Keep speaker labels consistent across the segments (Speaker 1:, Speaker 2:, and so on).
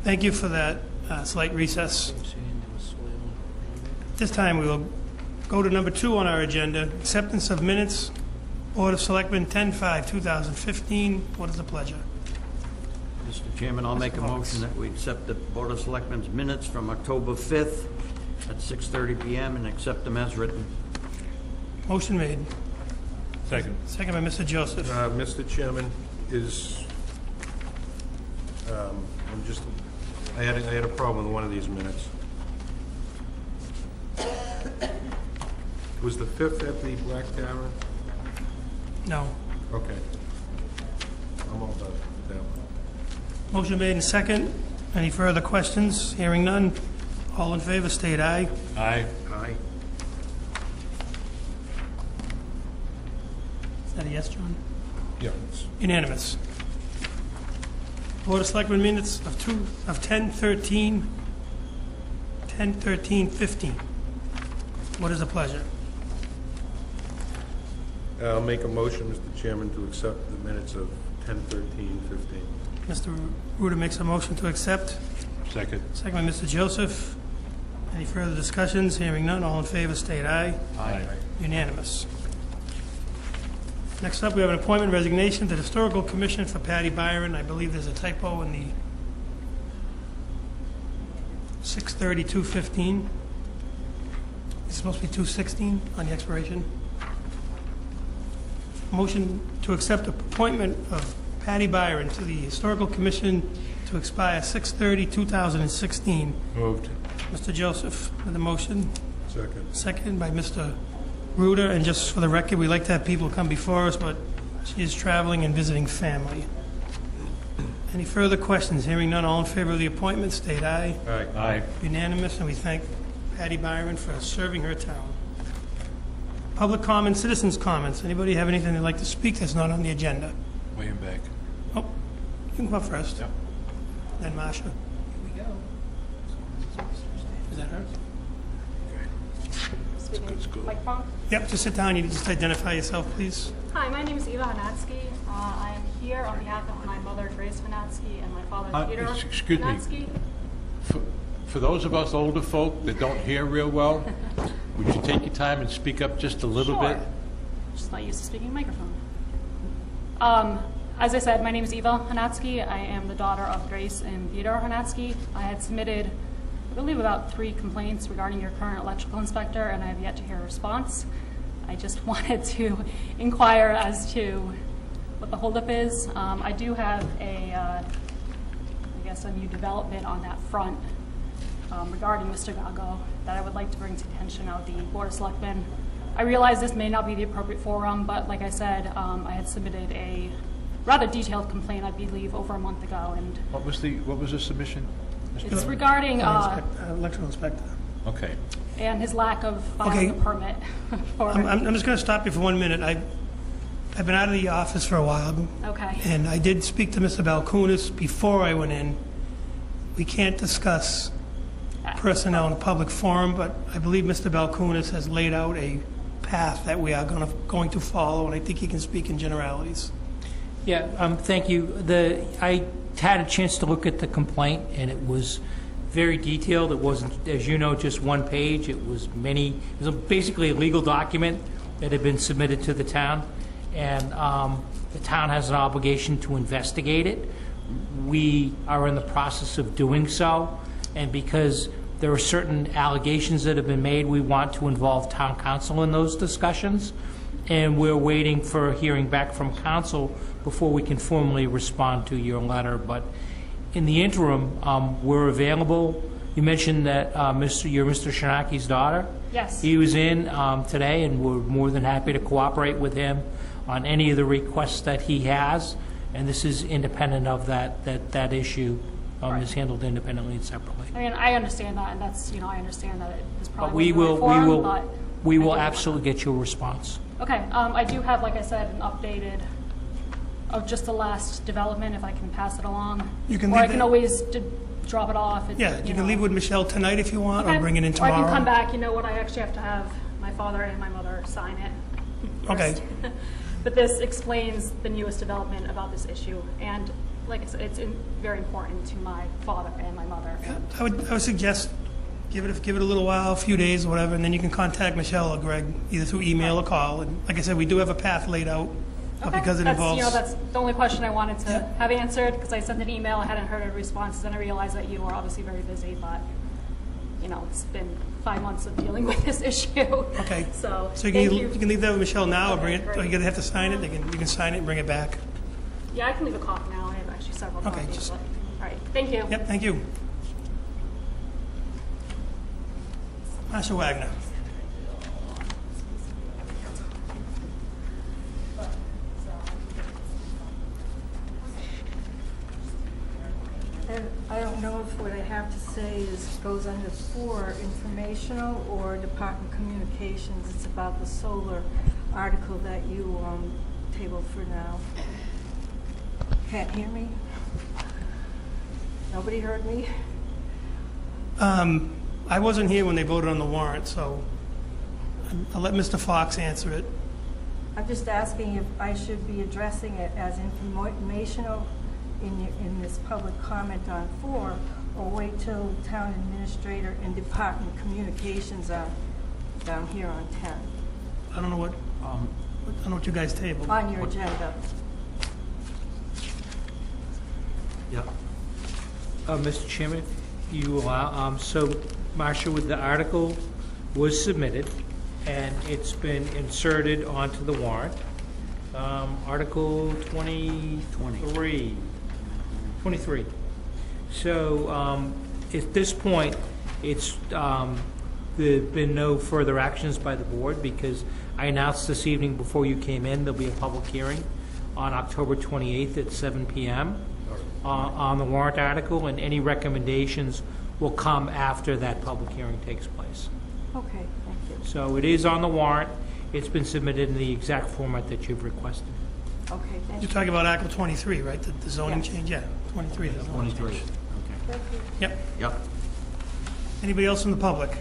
Speaker 1: Thank you for that slight recess. This time we will go to number 2 on our agenda, acceptance of minutes, Board of Selectmen 10/5/2015. What is the pleasure?
Speaker 2: Mr. Chairman, I'll make a motion that we accept the Board of Selectmen's minutes from October 5th at 6:30 p.m. and accept them as written.
Speaker 1: Motion made.
Speaker 3: Second.
Speaker 1: Second by Mr. Joseph.
Speaker 3: Mr. Chairman, I had a problem with one of these minutes. Was the 5th at the Black Tavern?
Speaker 1: No.
Speaker 3: Okay. I'm all done with that one.
Speaker 1: Motion made and second. Any further questions? Hearing none. All in favor, state aye.
Speaker 3: Aye. Aye.
Speaker 1: Is that a yes, John?
Speaker 3: Yeah.
Speaker 1: Unanimous. Board of Selectmen minutes of 10/13/15. What is the pleasure?
Speaker 3: I'll make a motion, Mr. Chairman, to accept the minutes of 10/13/15.
Speaker 1: Mr. Ruda makes a motion to accept.
Speaker 3: Second.
Speaker 1: Second by Mr. Joseph. Any further discussions? Hearing none. All in favor, state aye.
Speaker 3: Aye.
Speaker 1: Unanimous. Next up, we have an appointment resignation to the Historical Commission for Patty Byron. I believe there's a typo in the 6/30/215. It's supposed to be 2/16 on the expiration. Motion to accept the appointment of Patty Byron to the Historical Commission to expire 6/30/2016.
Speaker 3: Moved.
Speaker 1: Mr. Joseph with the motion.
Speaker 3: Second.
Speaker 1: Second by Mr. Ruda, and just for the record, we like to have people come before us, but she is traveling and visiting family. Any further questions? Hearing none, all in favor of the appointment, state aye.
Speaker 3: Aye. Aye.
Speaker 1: Unanimous, and we thank Patty Byron for serving her town. Public comments, citizens' comments. Anybody have anything they'd like to speak that's not on the agenda?
Speaker 3: Way in back.
Speaker 1: Oh, you can go up first.
Speaker 3: Yep.
Speaker 1: Then Marcia. Here we go. Is that her?
Speaker 4: Microphone.
Speaker 1: Yep, just sit down. You can just identify yourself, please.
Speaker 4: Hi, my name is Eva Hanatsky. I'm here on behalf of my mother, Grace Hanatsky, and my father, Peter
Speaker 5: Excuse me.
Speaker 4: Hanatsky.
Speaker 5: For those of us older folk that don't hear real well, would you take your time and speak up just a little bit?
Speaker 4: Just not used to speaking microphone. As I said, my name is Eva Hanatsky. I am the daughter of Grace and Peter Hanatsky. I had submitted, I believe, about 3 complaints regarding your current electrical inspector, and I have yet to hear a response. I just wanted to inquire as to what the holdup is. I do have a new development on that front regarding Mr. Gago that I would like to bring to the attention of the Board of Selectmen. I realize this may not be the appropriate forum, but like I said, I had submitted a rather detailed complaint, I believe, over a month ago. And
Speaker 5: What was the submission?
Speaker 4: it's regarding
Speaker 1: Electrical inspector.
Speaker 5: Okay.
Speaker 4: and his lack of filing a permit. For
Speaker 1: I'm just going to stop you for 1 minute. I've been out of the office for a while.
Speaker 4: Okay.
Speaker 1: And I did speak to Mr. Balkunas before I went in. We can't discuss personnel in a public forum, but I believe Mr. Balkunas has laid out a path that we are going to follow, and I think he can speak in generalities.
Speaker 6: Yeah, thank you. I had a chance to look at the complaint, and it was very detailed. It wasn't, as you know, just one page. It was basically a legal document that had been submitted to the town, and the town has an obligation to investigate it. We are in the process of doing so, and because there are certain allegations that have been made, we want to involve town council in those discussions, and we're waiting for hearing back from council before we can formally respond to your letter. But in the interim, we're available. You mentioned that you're Mr. Shinaki's daughter.
Speaker 4: Yes.
Speaker 6: He was in today, and we're more than happy to cooperate with him on any of the requests that he has. And this is independent of that issue.
Speaker 4: Right.
Speaker 6: Is handled independently and separately.
Speaker 4: I mean, I understand that, and that's, I understand that it is
Speaker 6: But
Speaker 4: probably
Speaker 6: we will absolutely get you a response.
Speaker 4: Okay, I do have, like I said, an updated of just the last development, if I can pass it along.
Speaker 1: You can
Speaker 4: or I
Speaker 1: leave
Speaker 4: can
Speaker 1: it-
Speaker 4: always drop it off.
Speaker 1: Yeah, you can leave with Michelle tonight if you want,
Speaker 4: Okay.
Speaker 1: or bring it in
Speaker 4: Or
Speaker 1: tomorrow.
Speaker 4: I can come back. You know what? I actually have to have my father and my mother sign it.
Speaker 1: Okay.
Speaker 4: But this explains the newest development about this issue. And like I said, it's very important to my father and my mother.
Speaker 1: I would suggest give it a little while, a few days or whatever, and then you can contact Michelle or Greg, either through email or call. And like I said, we do have a path laid out, but
Speaker 4: Okay.
Speaker 1: because it
Speaker 4: That's,
Speaker 1: involves...
Speaker 4: that's the only question I wanted to
Speaker 1: Yeah.
Speaker 4: have answered, because I sent an email, I hadn't heard a response, then I realized that you were obviously very busy, but, it's been 5 months of dealing with this issue.
Speaker 1: Okay.
Speaker 4: So,
Speaker 1: So
Speaker 4: thank
Speaker 1: you can leave that with Michelle now, or bring it,
Speaker 4: Okay,
Speaker 1: or you have to sign it, you can sign it and bring it back.
Speaker 4: Yeah, I can leave a copy now, I have actually several
Speaker 1: Okay,
Speaker 4: copies.
Speaker 1: just-
Speaker 4: All right, thank you.
Speaker 1: Yep, thank you. Marcia Wagner.
Speaker 7: And I don't know if what I have to say goes under 4, informational, or Department Communications. It's about the solar article that you tabled for now. Can't hear me? Nobody heard me?
Speaker 1: I wasn't here when they voted on the warrant, so I'll let Mr. Fox answer it.
Speaker 7: I'm just asking if I should be addressing it as informational in this public comment on 4, or wait till town administrator and department communications are down here on 10,
Speaker 1: I don't know what, I don't know what you guys tabled.
Speaker 7: on your agenda.
Speaker 2: Yeah.
Speaker 6: Mr. Chairman, if you allow, so Marcia, with the article was submitted, and it's been inserted onto the warrant. Article 23. So at this point, there've been no further actions by the board, because I announced this evening before you came in, there'll be a public hearing on October 28th at 7 p.m. On the warrant article, and any recommendations will come after that public hearing takes place.
Speaker 7: Okay, thank you.
Speaker 6: So it is on the warrant. It's been submitted in the exact format that you've requested.
Speaker 7: Okay, thank
Speaker 1: You're
Speaker 7: you.
Speaker 1: talking about Article 23, right? The zoning
Speaker 7: Yes.
Speaker 1: change? Yeah, 23. the zoning
Speaker 2: 23.
Speaker 1: change.
Speaker 2: Okay.
Speaker 7: Thank you.
Speaker 1: Yep.
Speaker 2: Yep.
Speaker 1: Anybody else from the public?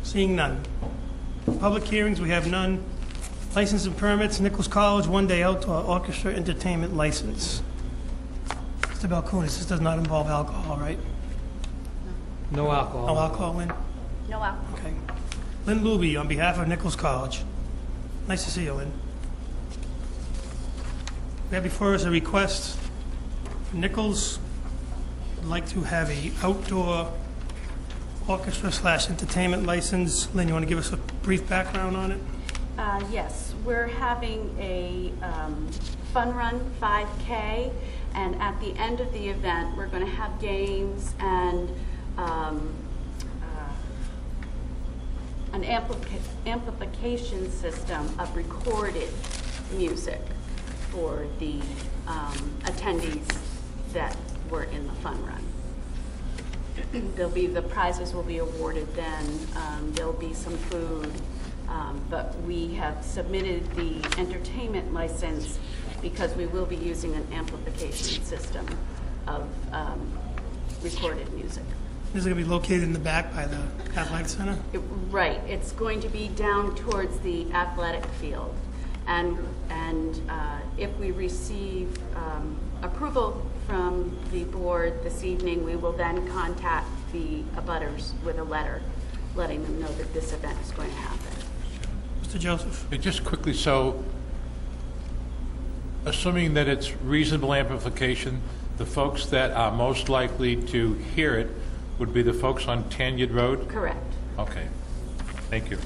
Speaker 1: Seeing none. Public hearings, we have none. License and permits, Nichols College, one-day outdoor orchestra entertainment license. Mr. Balcoonis, this does not involve alcohol, right?
Speaker 6: No alcohol.
Speaker 1: No alcohol, Lynn?
Speaker 8: No alcohol.
Speaker 1: Okay. Lynn Luby, on behalf of Nichols College. Nice to see you, Lynn. We have before us a request. Nichols would like to have a outdoor orchestra / entertainment license. Lynn, you want to give us a brief background on it?
Speaker 8: Yes, we're having a fun run 5K, and at the end of the event, we're going to have games and an amplification system of recorded music for the attendees that were in the fun run. The prizes will be awarded then. There'll be some food, but we have submitted the entertainment license because we will be using an amplification system of recorded music.
Speaker 1: This is going to be located in the back by the athletic center?
Speaker 8: Right, it's going to be down towards the athletic field. And if we receive approval from the board this evening, we will then contact the abutters with a letter letting them know that this event is going to happen.
Speaker 1: Mr. Joseph?
Speaker 5: Hey, just quickly, so assuming that it's reasonable amplification, the folks that are most likely to hear it would be the folks on Tanyard Road?
Speaker 8: Correct.
Speaker 5: Okay. Thank you.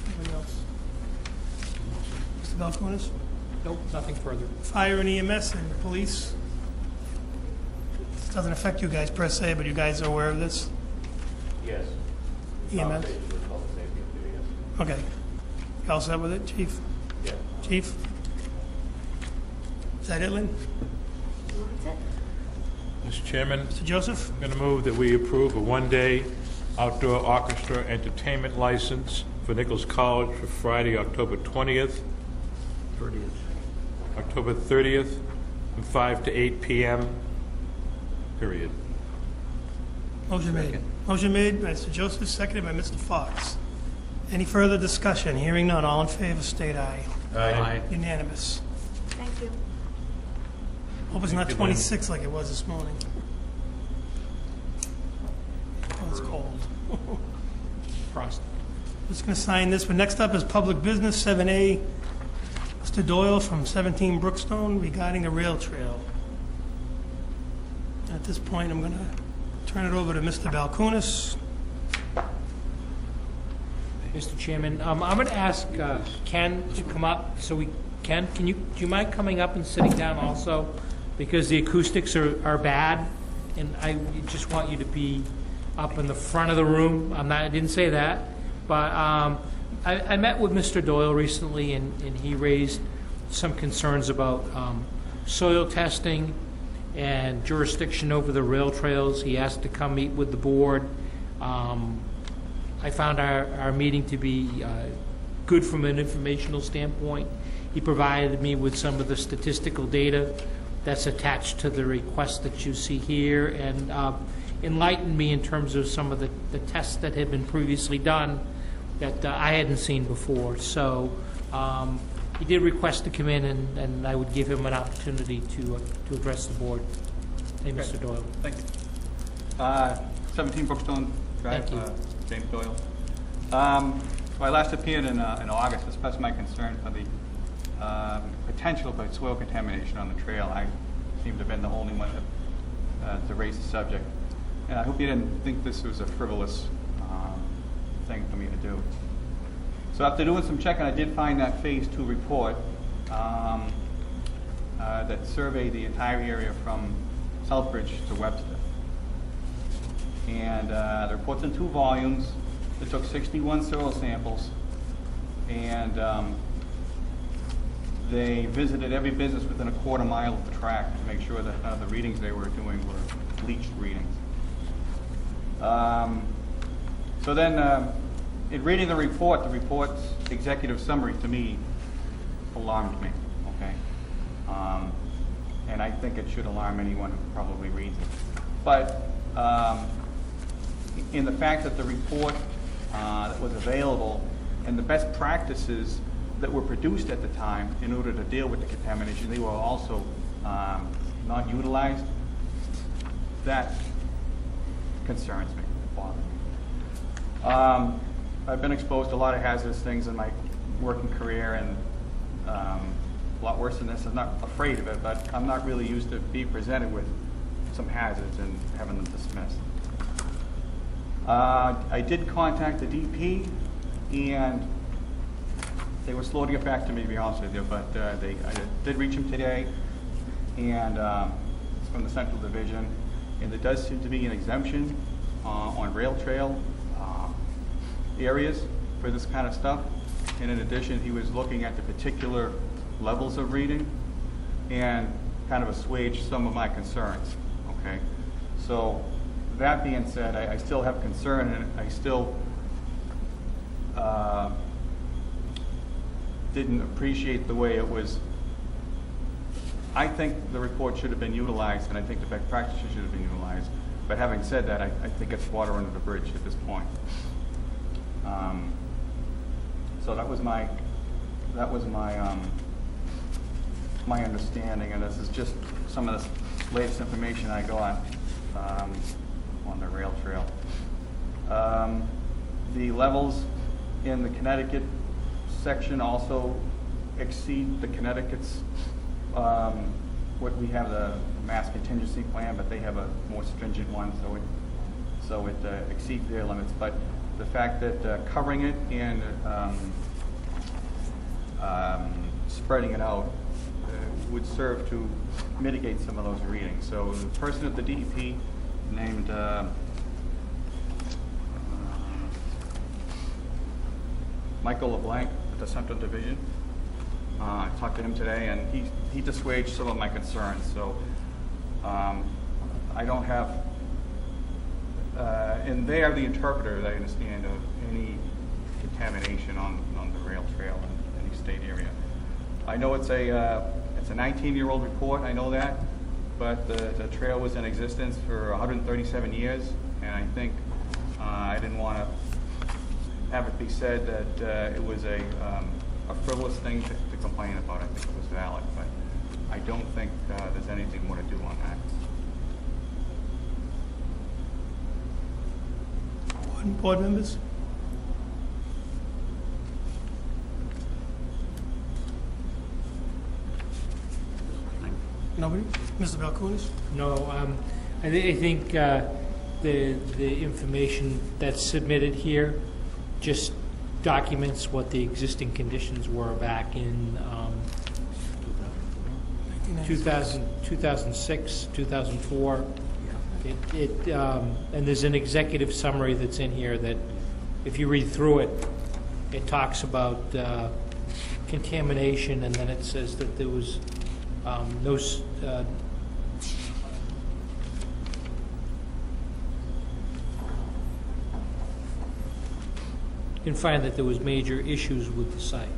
Speaker 1: Anybody else? Mr. Balcoonis?
Speaker 6: Nope, nothing further.
Speaker 1: Fire and EMS and police? This doesn't affect you guys per se, but you guys are aware of this?
Speaker 9: Yes.
Speaker 1: EMS?
Speaker 9: Public safety and duty, yes.
Speaker 1: Okay. You all set with it, Chief?
Speaker 9: Yeah.
Speaker 1: Chief? Is that it, Lynn?
Speaker 8: That's it.
Speaker 5: Mr. Chairman,
Speaker 1: Mr. Joseph?
Speaker 5: I'm going to move that we approve a one-day outdoor orchestra entertainment license for Nichols College for Friday, October 20th,
Speaker 2: 30th.
Speaker 5: October 30th, from 5 to 8 p.m., period.
Speaker 1: Motion made. Motion made by Mr. Joseph, seconded by Mr. Fox. Any further discussion? Hearing none. All in favor, state aye.
Speaker 2: Aye.
Speaker 1: Unanimous.
Speaker 8: Thank you.
Speaker 1: Hope it's not 26 like it was this morning. Oh, it's cold.
Speaker 6: Frost.
Speaker 1: Just going to sign this, but next up is public business, 7A. Mr. Doyle from 17 Brookstone regarding the rail trail. At this point, I'm going to turn it over to Mr. Balkunas.
Speaker 6: Mr. Chairman, I'm going to ask Ken to come up, so we can do you mind coming up and sitting down also? Because the acoustics are bad, and I just want you to be up in the front of the room. I didn't say that, but I met with Mr. Doyle recently, and he raised some concerns about soil testing and jurisdiction over the rail trails. He asked to come meet with the board. I found our meeting to be good from an informational standpoint. He provided me with some of the statistical data that's attached to the request that you see here, and enlightened me in terms of some of the tests that had been previously done that I hadn't seen before. So he did request to come in, and I would give him an opportunity to address the board. Hey, Mr. Doyle.
Speaker 10: Thank you. 17 Brookstone Drive,
Speaker 6: Thank you.
Speaker 10: James Doyle. I last appeared in August, expressed my concern for the potential for soil contamination on the trail. I seem to have been the only one to raise the subject. And I hope you didn't think this was a frivolous thing for me to do. So after doing some checking, I did find that Phase 2 report that surveyed the entire area from Southbridge to Webster. And the report's in 2 volumes. It took 61 soil samples, and they visited every business within a quarter mile of the track to make sure that the readings they were doing were leached readings. So then, in reading the report's executive summary to me alarmed me, okay? And I think it should alarm anyone who probably reads it. But in the fact that the report that was available and the best practices that were produced at the time in order to deal with the contamination, they were also not utilized, that concerns me, it bothers me. I've been exposed to a lot of hazardous things in my working career, and a lot worse than this. I'm not afraid of it, but I'm not really used to being presented with some hazards and having them dismissed. I did contact the DP, and they were slow to get back to me, to be honest with you, but I did reach them today, and it's from the Central Division, and there does seem to be an exemption on rail trail areas for this kind of stuff. And in addition, he was looking at the particular levels of reading and kind of assuaged some of my concerns, okay? So that being said, I still have concern, and I still didn't appreciate the way it was. I think the report should have been utilized, and I think the best practices should have been utilized. But having said that, I think it's water under the bridge at this point. So that was my my understanding, and this is just some of the latest information I got on the rail trail. The levels in the Connecticut section also exceed the Connecticut's, what we have the mass contingency plan, but they have a more stringent one, so it exceeds their limits. But the fact that covering it and spreading it out would serve to mitigate some of those readings. So the person at the DEP named Michael LeBlanc at the Central Division. I talked to him today, and he dissuaged some of my concerns. So I don't have, and they are the interpreter, that I understand, of any contamination on the rail trail in any state area. I know it's a 19-year-old report, I know that, but the trail was in existence for 137 years, and I think I didn't want to have it be said that it was a frivolous thing to complain about. I think it was valid, but I don't think there's anything more to do on that.
Speaker 1: Board members? Nobody? Mr. Balcoonis?
Speaker 6: No, I think the information that's submitted here just documents what the existing conditions were back in 2006, 2004. And there's an executive summary that's in here that, if you read through it, it talks about contamination, and then it says that there was no didn't find that there was major issues with the site.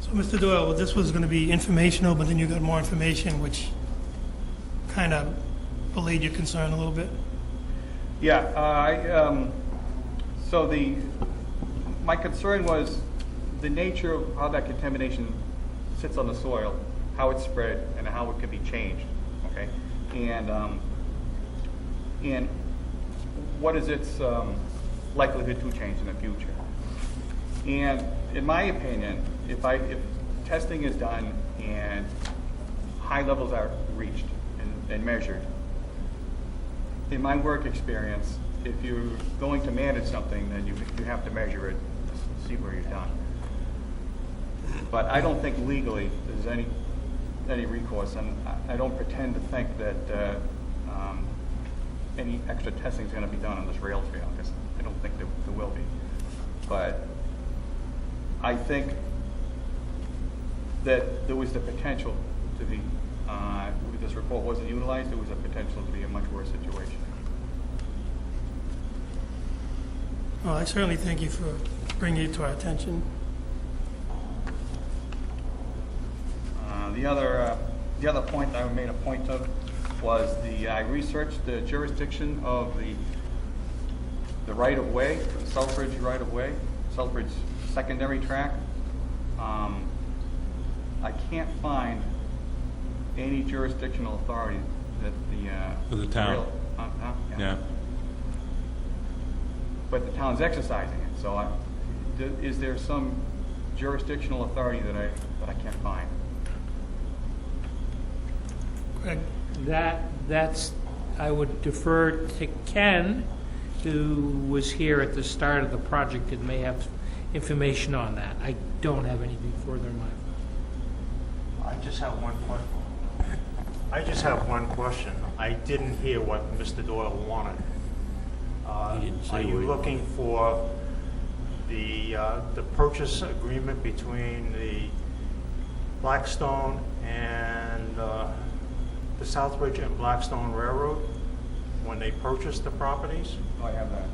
Speaker 1: So, Mr. Doyle, this was going to be informational, but then you got more information, which kind of allayed your concern a little bit?
Speaker 10: Yeah, my concern was the nature of how that contamination sits on the soil, how it's spread, and how it could be changed, okay? And what is its likelihood to change in the future? And in my opinion, if testing is done and high levels are reached and measured, in my work experience, if you're going to manage something, then you have to measure it to see where you're done. But I don't think legally there's any recourse, and I don't pretend to think that any extra testing is going to be done on this rail trail, because I don't think there will be. But I think that there was the potential to be, if this report wasn't utilized, there was a potential to be a much worse situation.
Speaker 1: Well, I certainly thank you for bringing it to our attention.
Speaker 10: The other point I made a point of was I researched the jurisdiction of the right-of-way, the Southbridge right-of-way, Southbridge secondary track. I can't find any jurisdictional authority that
Speaker 5: For the town. Yeah.
Speaker 10: But the town's exercising it. So, is there some jurisdictional authority that I can't find?
Speaker 1: Greg?
Speaker 6: That's I would defer to Ken, who was here at the start of the project and may have information on that. I don't have anything further in mind.
Speaker 11: I just have one question. I didn't hear what Mr. Doyle wanted.
Speaker 2: He didn't say
Speaker 11: Are you
Speaker 2: what he
Speaker 11: looking for the purchase agreement between the Blackstone and the Southbridge and Blackstone Railroad when they purchased the properties?
Speaker 10: Oh, I have that.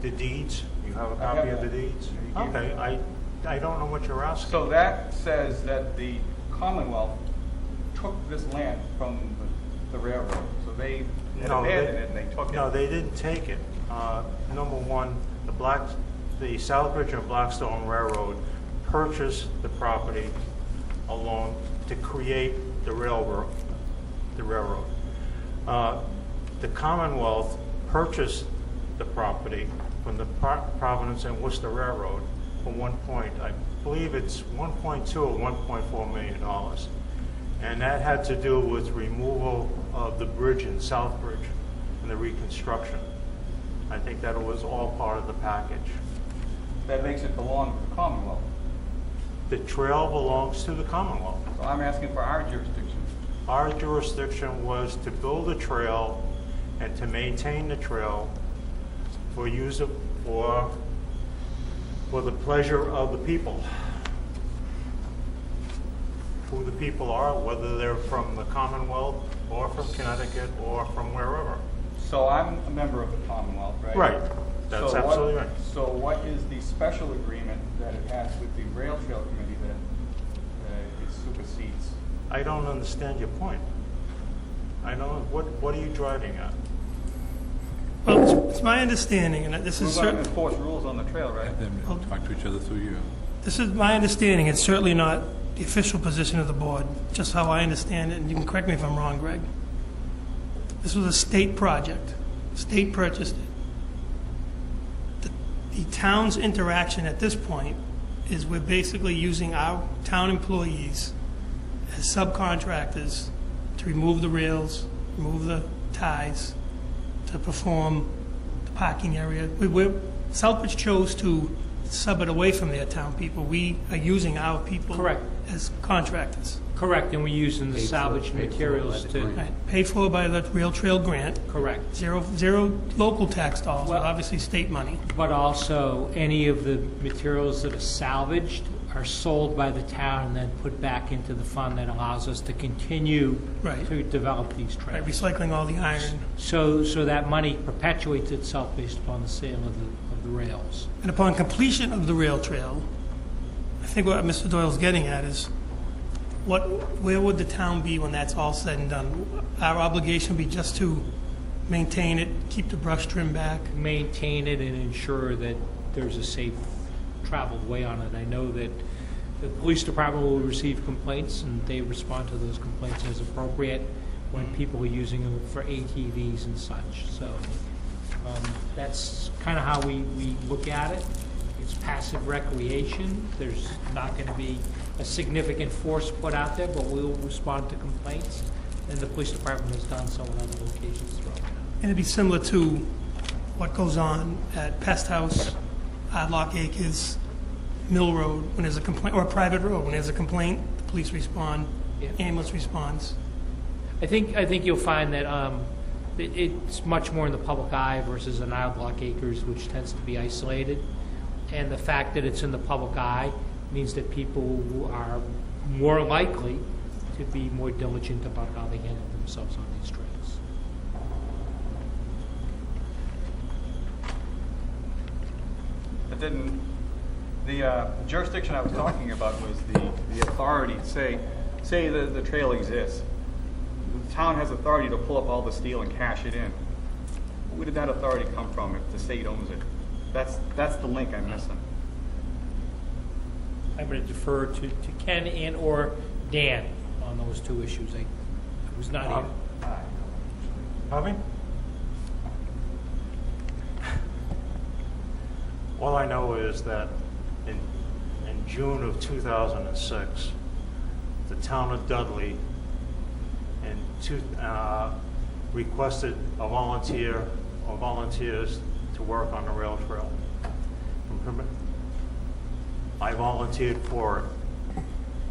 Speaker 11: The deeds? You have a
Speaker 10: I
Speaker 11: copy
Speaker 10: have
Speaker 11: of the
Speaker 10: that.
Speaker 11: deeds?
Speaker 10: Yeah, you
Speaker 11: Okay, I don't know what you're asking.
Speaker 10: So that says that the Commonwealth took this land from the railroad. So they had abandoned it and they took it.
Speaker 11: No, they didn't take it. Number one, the Southbridge and Blackstone Railroad purchased the property along to create the railroad. The Commonwealth purchased the property from the Providence and Worcester Railroad for I believe it's $1.2 or $1.4 million. And that had to do with removal of the bridge in Southbridge and the reconstruction. I think that was all part of the package.
Speaker 10: That makes it belong to the Commonwealth.
Speaker 11: The trail belongs to the Commonwealth.
Speaker 10: So I'm asking for our jurisdiction.
Speaker 11: Our jurisdiction was to build a trail and to maintain the trail for use of, for the pleasure of the people. Who the people are, whether they're from the Commonwealth or from Connecticut or from wherever.
Speaker 10: So I'm a member of the Commonwealth, right?
Speaker 11: Right. That's
Speaker 10: So
Speaker 11: absolutely right.
Speaker 10: So what is the special agreement that it has with the Rail Trail Committee that it supersedes?
Speaker 11: I don't understand your point. I don't. What are you driving at?
Speaker 1: Well, It's my understanding, and this
Speaker 10: We're
Speaker 1: is
Speaker 10: going to
Speaker 1: certain.
Speaker 10: enforce rules on the trail, right?
Speaker 5: Have them talk to each other through you.
Speaker 1: This is my understanding. It's certainly not the official position of the board, just how I understand it, and you can correct me if I'm wrong, Greg. This was a state project. State purchased it. The town's interaction at this point is we're basically using our town employees as subcontractors to remove the rails, remove the ties, to perform the parking area. Southbridge chose to sub it away from their town people. We are using our people
Speaker 6: Correct.
Speaker 1: as contractors.
Speaker 6: Correct, and we're using the salvaged materials to,
Speaker 1: Right. Paid for by the rail trail grant.
Speaker 6: correct.
Speaker 1: Zero local tax dollars,
Speaker 6: Well-
Speaker 1: but obviously state money.
Speaker 6: But also, any of the materials that are salvaged are sold by the town and then put back into the fund that allows us to continue
Speaker 1: Right.
Speaker 6: to develop these
Speaker 1: Right,
Speaker 6: trails.
Speaker 1: recycling all the iron.
Speaker 6: So that money perpetuates itself based upon the sale of the rails.
Speaker 1: And upon completion of the rail trail, I think what Mr. Doyle's getting at is, where would the town be when that's all said and done? Our obligation would be just to maintain it, keep the brush trimmed back.
Speaker 6: Maintain it and ensure that there's a safe traveled way on it. I know that the police department will receive complaints, and they respond to those complaints as appropriate when people are using them for ATVs and such. So that's kind of how we look at it. It's passive recreation. There's not going to be a significant force put out there, but we'll respond to complaints, and the police department has done so in other locations throughout town.
Speaker 1: And it'd be similar to what goes on at Pest House, Oddlock Acres, Mill Road, when there's a complaint, or a private road, when there's a complaint, the police respond,
Speaker 6: Yeah.
Speaker 1: ambulance responds.
Speaker 6: I think you'll find that it's much more in the public eye versus an Oddlock Acres, which tends to be isolated. And the fact that it's in the public eye means that people are more likely to be more diligent about how they handle themselves on these trails.
Speaker 10: It didn't, the jurisdiction I was talking about was the authority, say the trail exists. The town has authority to pull up all the steel and cash it in. Where did that authority come from if the state owns it? That's the link I'm missing.
Speaker 6: I'm going to defer to Ken and or Dan on those two issues. I was not here.
Speaker 11: Pardon me? All I know is that in June of 2006, the town of Dudley requested a volunteer or volunteers to work on the rail trail. I volunteered for it,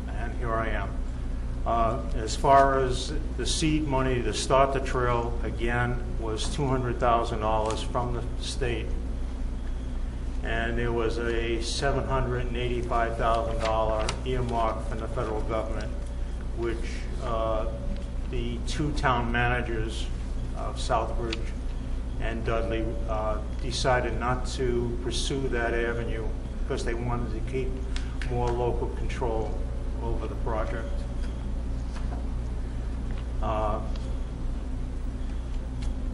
Speaker 11: and here I am. As far as the seed money to start the trail, again, was $200,000 from the state. And there was a $785,000 earmark from the federal government, which the two town managers of Southbridge and Dudley decided not to pursue that avenue because they wanted to keep more local control over the project.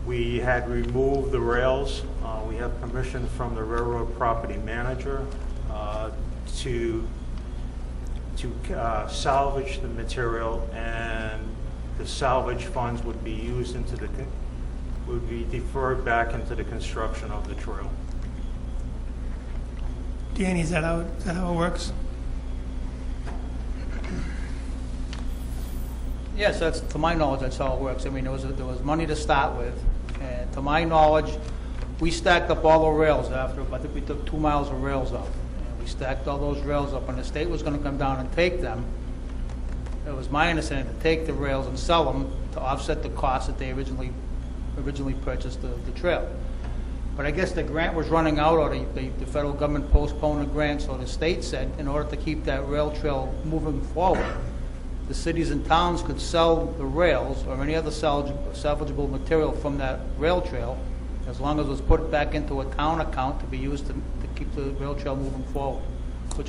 Speaker 11: We had removed the rails. We have permission from the railroad property manager to salvage the material, and the salvage funds would be used would be deferred back into the construction of the trail.
Speaker 1: Danny, is that how it works?
Speaker 12: Yes, that's, to my knowledge, that's how it works. I mean, there was money to start with, and to my knowledge, we stacked up all the rails after, I think we took 2 miles of rails up. And we stacked all those rails up, and the state was going to come down and take them. It was my understanding to take the rails and sell them to offset the cost that they originally purchased the trail. But I guess the grant was running out, or the federal government postponed the grant, so the state said, in order to keep that rail trail moving forward, the cities and towns could sell the rails or any other salvageable material from that rail trail, as long as it was put back into a town account to be used to keep the rail trail moving forward, which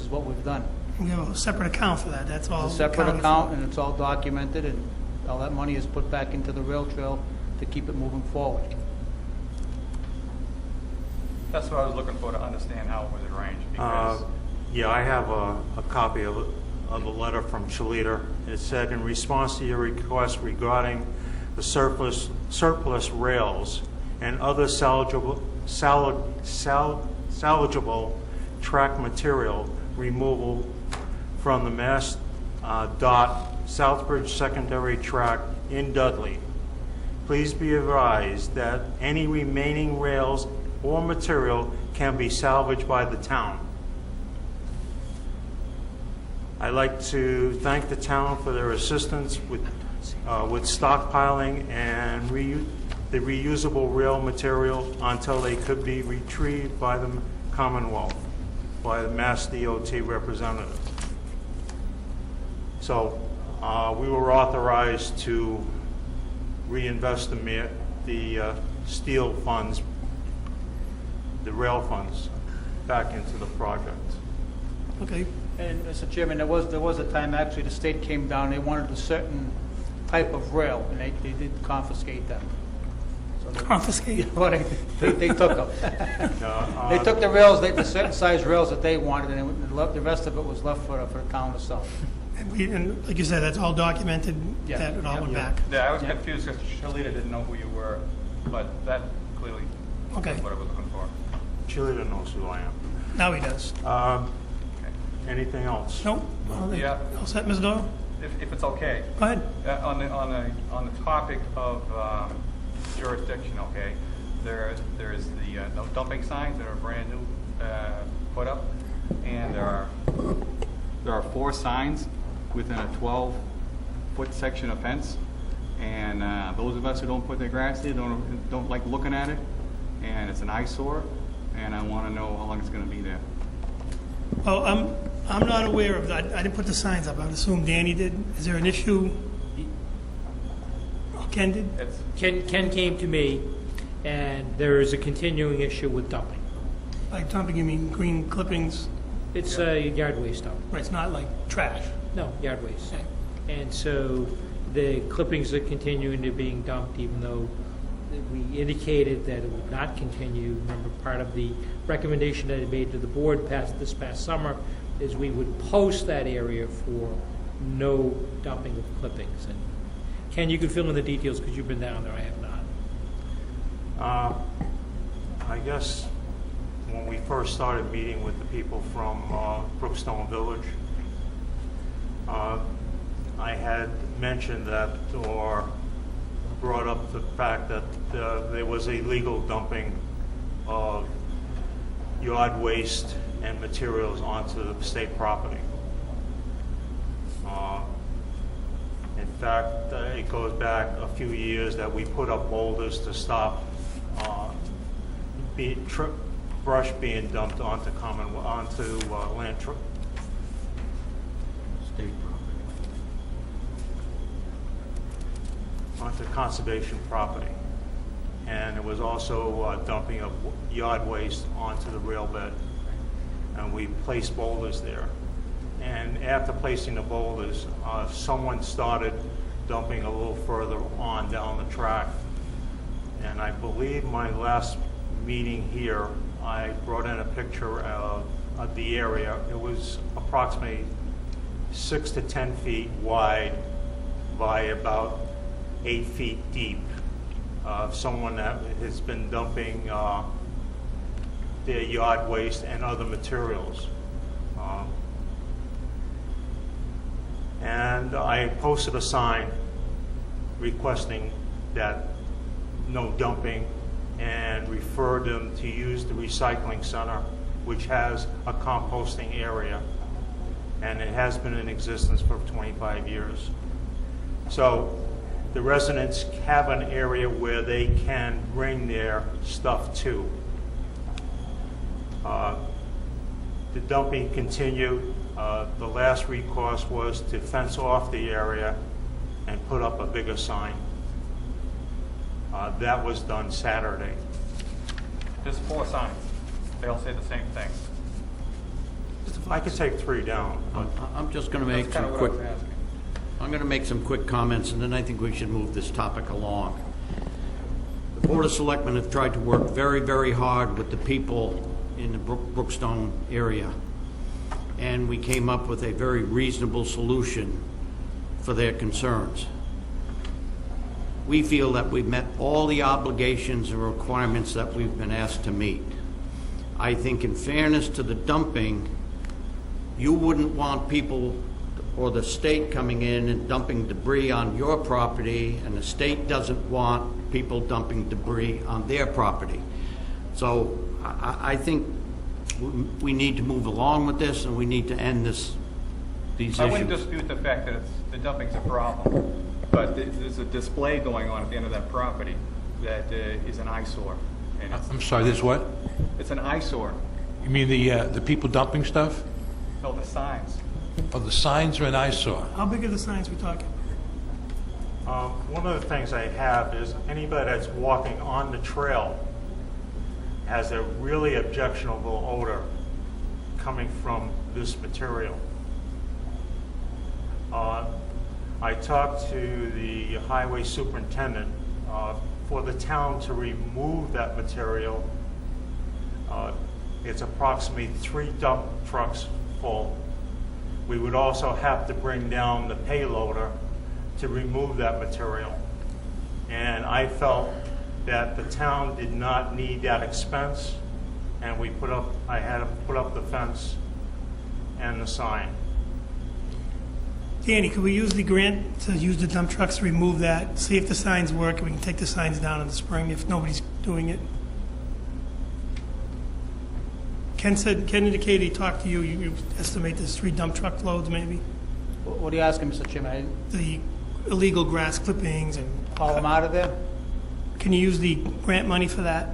Speaker 12: is what we've done.
Speaker 1: We have a separate account for that, that's all.
Speaker 12: It's a separate
Speaker 1: accounted for.
Speaker 12: account, and it's all documented, and all that money is put back into the rail trail to keep it moving forward.
Speaker 10: That's what I was looking for, to understand how it was arranged, because
Speaker 11: Yeah, I have a copy of the letter from Shalita. It said, in response to your request regarding the surplus rails and other salvageable track material removal from the Mass Dot Southbridge Secondary Track in Dudley, please be advised that any remaining rails or material can be salvaged by the town. I'd like to thank the town for their assistance with stockpiling and the reusable rail material until they could be retrieved by the Commonwealth, by the Mass DOT representative. So we were authorized to reinvest the steel funds, the rail funds, back into the project.
Speaker 1: Okay.
Speaker 12: And, Mr. Chairman, there was a time, actually, the state came down, they wanted a certain type of rail, and they did confiscate them. So
Speaker 1: Confiscate?
Speaker 12: Well, they took them. They took the rails, the certain size rails that they wanted, and the rest of it was left for the town to sell.
Speaker 1: And like you said, that's all documented,
Speaker 12: Yeah.
Speaker 1: that it all went back.
Speaker 10: yeah, I was confused because Shalita didn't know who you were, but that clearly
Speaker 1: Okay.
Speaker 10: is what I was looking for.
Speaker 11: Shalita knows who I am.
Speaker 1: Now he does.
Speaker 11: Anything else?
Speaker 1: Nope.
Speaker 10: Yeah.
Speaker 1: All set, Ms. Doyle?
Speaker 10: If it's okay.
Speaker 1: Go ahead.
Speaker 10: On the topic of jurisdiction, okay, there's the no dumping signs that are brand new put up, and there are 4 signs within a 12-foot section of fence, and those of us who don't put their grass there don't like looking at it, and it's an eyesore, and I want to know how long it's going to be there.
Speaker 1: Well, I'm not aware of that. I didn't put the signs up. I would assume Danny did. Is there an issue? Ken did?
Speaker 6: Ken came to me, and there is a continuing issue with dumping.
Speaker 1: By dumping, you mean green clippings?
Speaker 6: It's yard waste dump.
Speaker 1: Right, it's not like trash.
Speaker 6: No, yard waste. And so the clippings are continuing to being dumped, even though we indicated that it would not continue. Remember, part of the recommendation that I made to the board this past summer is we would post that area for no dumping of clippings. And Ken, you can fill in the details because you've been down there. I have not.
Speaker 11: I guess when we first started meeting with the people from Brookstone Village, I had mentioned that, or brought up the fact that there was illegal dumping of yard waste and materials onto the state property. In fact, it goes back a few years that we put up boulders to stop brush being dumped onto land
Speaker 2: State
Speaker 11: onto conservation property. And it was also dumping of yard waste onto the rail bed. And we placed boulders there. And after placing the boulders, someone started dumping a little further on down the track. And I believe my last meeting here, I brought in a picture of the area. It was approximately 6 to 10 feet wide by about 8 feet deep. Someone that has been dumping their yard waste and other materials. And I posted a sign requesting that no dumping, and referred them to use the recycling center, which has a composting area, and it has been in existence for 25 years. So the residents have an area where they can bring their stuff to. The dumping continued. The last recourse was to fence off the area and put up a bigger sign. That was done Saturday.
Speaker 10: There's 4 signs. They all say the same thing.
Speaker 11: I could take 3 down, but
Speaker 2: I'm just going to make
Speaker 10: That's kind
Speaker 2: some
Speaker 10: of what
Speaker 2: quick.
Speaker 10: I was asking.
Speaker 2: I'm going to make some quick comments, and then I think we should move this topic along. The Board of Selectmen have tried to work very, very hard with the people in the Brookstone area, and we came up with a very reasonable solution for their concerns. We feel that we've met all the obligations and requirements that we've been asked to meet. I think in fairness to the dumping, you wouldn't want people or the state coming in and dumping debris on your property, and the state doesn't want people dumping debris on their property. So I think we need to move along with this, and we need to end these issues.
Speaker 10: I wouldn't dispute the fact that the dumping's a problem, but there's a display going on at the end of that property that is an eyesore. And
Speaker 5: I'm sorry, there's what?
Speaker 10: it's an eyesore.
Speaker 5: You mean the people dumping stuff?
Speaker 10: No, the signs.
Speaker 5: Oh, the signs are an eyesore.
Speaker 1: How big are the signs we're talking?
Speaker 11: One of the things I have is anybody that's walking on the trail has a really objectionable odor coming from this material. I talked to the highway superintendent for the town to remove that material. It's approximately 3 dump trucks full. We would also have to bring down the payloader to remove that material. And I felt that the town did not need that expense, and I had to put up the fence and the sign.
Speaker 1: Danny, could we use the grant to use the dump trucks to remove that, see if the signs work, and we can take the signs down in the spring if nobody's doing it? Ken indicated he talked to you. You estimate there's 3 dump truck loads, maybe?
Speaker 12: What are you asking, Mr. Chairman?
Speaker 1: The illegal grass clippings and...
Speaker 12: Haul them out of there?
Speaker 1: Can you use the grant money for that?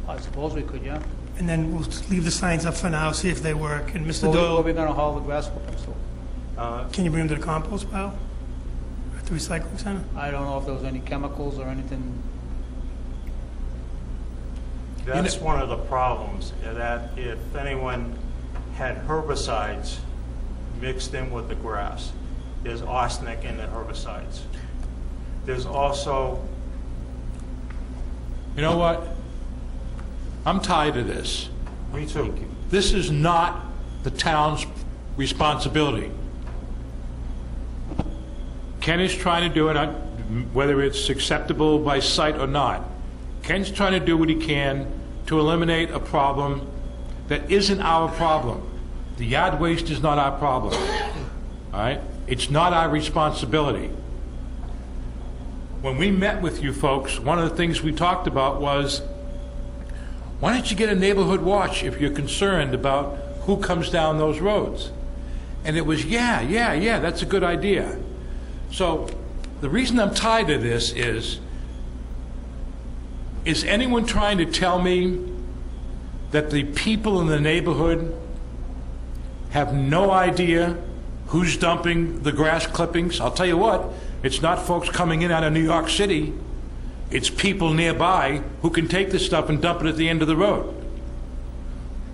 Speaker 12: I suppose we could, yeah.
Speaker 1: And then we'll just leave the signs up for now, see if they work. And Mr.
Speaker 12: Where are
Speaker 1: Doyle,
Speaker 12: we going to haul the grass clippings to?
Speaker 1: can you bring them to the compost pile at the recycling center?
Speaker 12: I don't know if there was any chemicals or anything.
Speaker 11: That's one of the problems, that if anyone had herbicides mixed in with the grass, there's arsenic in the herbicides. There's also...
Speaker 5: You know what? I'm tired of this.
Speaker 11: Me too.
Speaker 5: This is not the town's responsibility. Ken is trying to do it, whether it's acceptable by sight or not. Ken's trying to do what he can to eliminate a problem that isn't our problem. The yard waste is not our problem. All right? It's not our responsibility. When we met with you folks, one of the things we talked about was, why don't you get a neighborhood watch if you're concerned about who comes down those roads? And it was, yeah, that's a good idea. So the reason I'm tired of this is anyone trying to tell me that the people in the neighborhood have no idea who's dumping the grass clippings? I'll tell you what, it's not folks coming in out of New York City. It's people nearby who can take this stuff and dump it at the end of the road.